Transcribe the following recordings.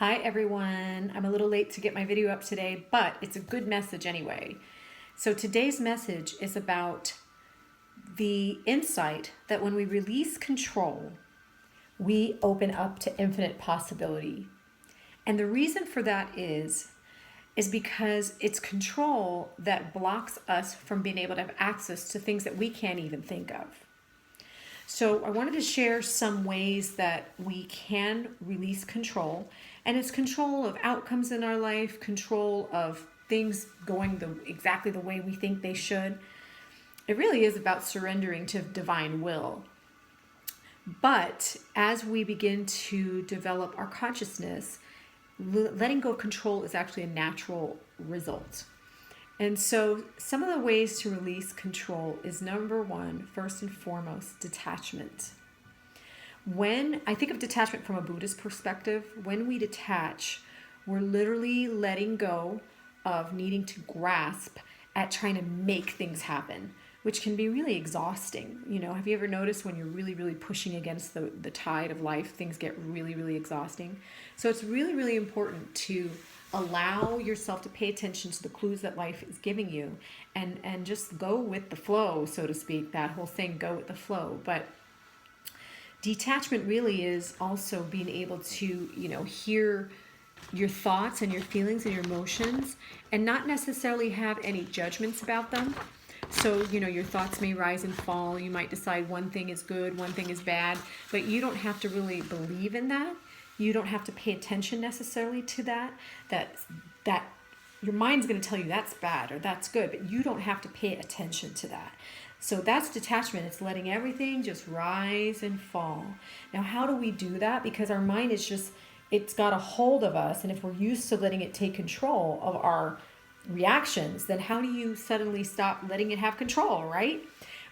Hi everyone. I'm a little late to get my video up today, but it's a good message anyway. So today's message is about the insight that when we release control, we open up to infinite possibility. And the reason for that is because it's control that blocks us from being able to have access to things that we can't even think of. So I wanted to share some ways that we can release control, and it's control of outcomes in our life, control of things going exactly the way we think they should. It really is about surrendering to divine will. But as we begin to develop our consciousness, letting go of control is actually a natural result. And so some of the ways to release control is number one, first and foremost, detachment. When I think of detachment from a Buddhist perspective, when we detach, we're literally letting go of needing to grasp at trying to make things happen, which can be really exhausting. You know, have you ever noticed when you're really, really pushing against the tide of life, things get really, really exhausting? So it's really, really important to allow yourself to pay attention to the clues that life is giving you and just go with the flow, so to speak. That whole thing, go with the flow. But detachment really is also being able to, hear your thoughts and your feelings and your emotions and not necessarily have any judgments about them. So, your thoughts may rise and fall. You might decide one thing is good, one thing is bad, but you don't have to really believe in that. You don't have to pay attention necessarily to that your mind's going to tell you that's bad or that's good, but you don't have to pay attention to that. So that's detachment. It's letting everything just rise and fall. Now, how do we do that? Because our mind it's got a hold of us. And if we're used to letting it take control of our reactions, then how do you suddenly stop letting it have control, right?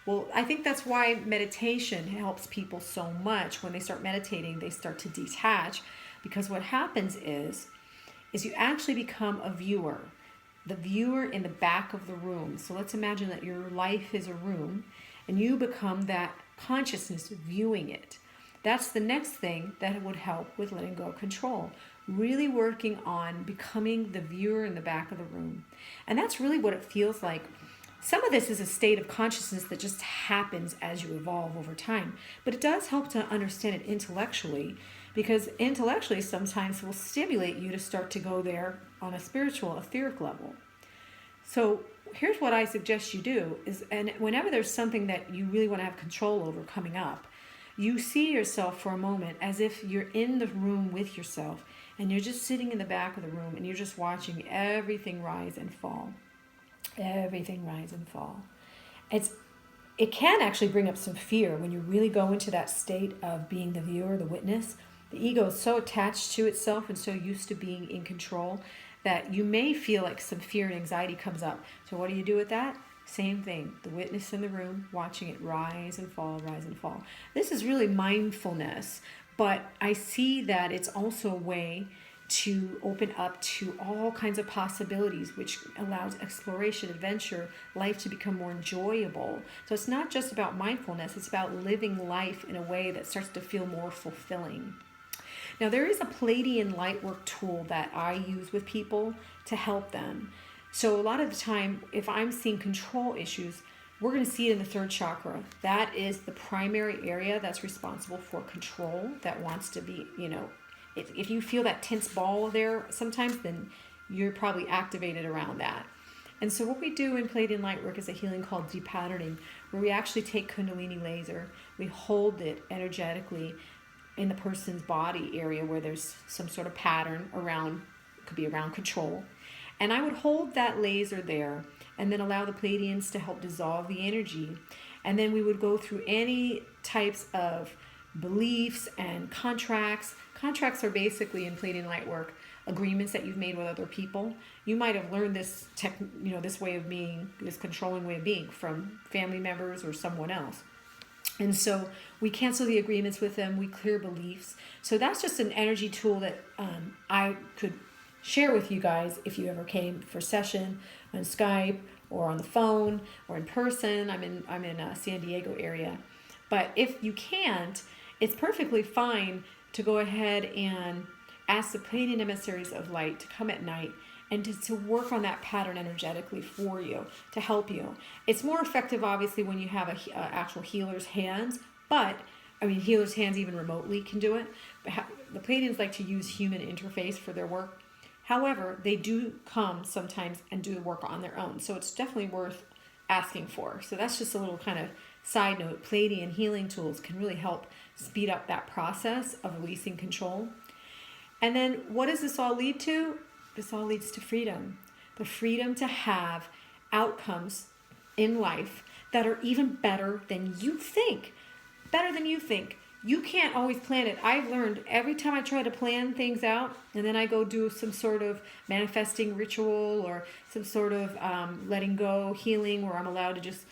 Well, I think that's why meditation helps people so much. When they start meditating, they start to detach, because what happens is you actually become a viewer, the viewer in the back of the room. So let's imagine that your life is a room and you become that consciousness viewing it. That's the next thing that would help with letting go of control. Really working on becoming the viewer in the back of the room. And that's really what it feels like. Some of this is a state of consciousness that just happens as you evolve over time. But it does help to understand it intellectually, because intellectually sometimes will stimulate you to start to go there on a spiritual, etheric level. So here's what I suggest you do and whenever there's something that you really want to have control over coming up, you see yourself for a moment as if you're in the room with yourself and you're just sitting in the back of the room and you're just watching everything rise and fall. Everything rise and fall. It can actually bring up some fear when you really go into that state of being the viewer, the witness. The ego is so attached to itself and so used to being in control that you may feel like some fear and anxiety comes up. So what do you do with that? Same thing, the witness in the room, watching it rise and fall, rise and fall. This is really mindfulness, but I see that it's also a way to open up to all kinds of possibilities, which allows exploration, adventure, life to become more enjoyable. So it's not just about mindfulness, it's about living life in a way that starts to feel more fulfilling. Now, there is a Pleiadian lightwork tool that I use with people to help them. So a lot of the time, if I'm seeing control issues, we're going to see it in the third chakra. That is the primary area that's responsible for control, that wants to be, if you feel that tense ball there sometimes, then you're probably activated around that. And so what we do in Pleiadian Lightwork is a healing called deep patterning, where we actually take Kundalini laser, we hold it energetically in the person's body area where there's some sort of pattern around, it could be around control. And I would hold that laser there and then allow the Pleiadians to help dissolve the energy. And then we would go through any types of beliefs and contracts. Contracts are basically, in Pleiadian Lightwork, agreements that you've made with other people. You might have learned this this way of being, this controlling way of being, from family members or someone else. And so we cancel the agreements with them, we clear beliefs. So that's just an energy tool that I could share with you guys if you ever came for session on Skype or on the phone or in person. I'm in San Diego area. But if you can't, it's perfectly fine to go ahead and ask the Pleiadian emissaries of light to come at night and to work on that pattern energetically for you, to help you. It's more effective, obviously, when you have a actual healer's hands, but, I mean, healer's hands even remotely can do it. But the Pleiadians like to use human interface for their work. However, they do come sometimes and do the work on their own, so it's definitely worth asking for. So that's just a little kind of side note. Pleiadian healing tools can really help speed up that process of releasing control. And then what does this all lead to? This all leads to freedom. The freedom to have outcomes in life that are even better than you think. Better than you think. You can't always plan it. I've learned every time I try to plan things out and then I go do some sort of manifesting ritual or some sort of letting go, healing, where I'm allowed to just,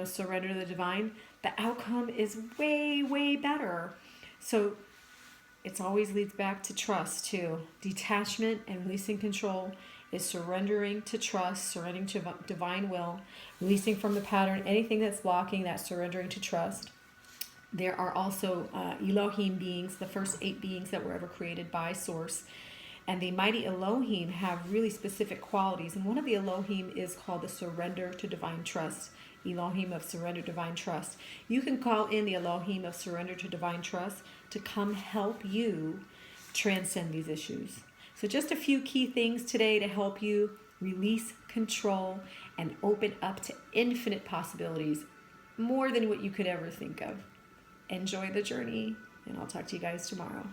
surrender to the divine, the outcome is way, way better. So it always leads back to trust too. Detachment and releasing control is surrendering to trust, surrendering to divine will, releasing from the pattern anything that's blocking that surrendering to trust. There are also Elohim beings, the first 8 beings that were ever created by Source. And the mighty Elohim have really specific qualities. And one of the Elohim is called the surrender to divine trust. Elohim of surrender divine trust. You can call in the Elohim of surrender to divine trust to come help you transcend these issues. So just a few key things today to help you release control and open up to infinite possibilities, more than what you could ever think of. Enjoy the journey, and I'll talk to you guys tomorrow.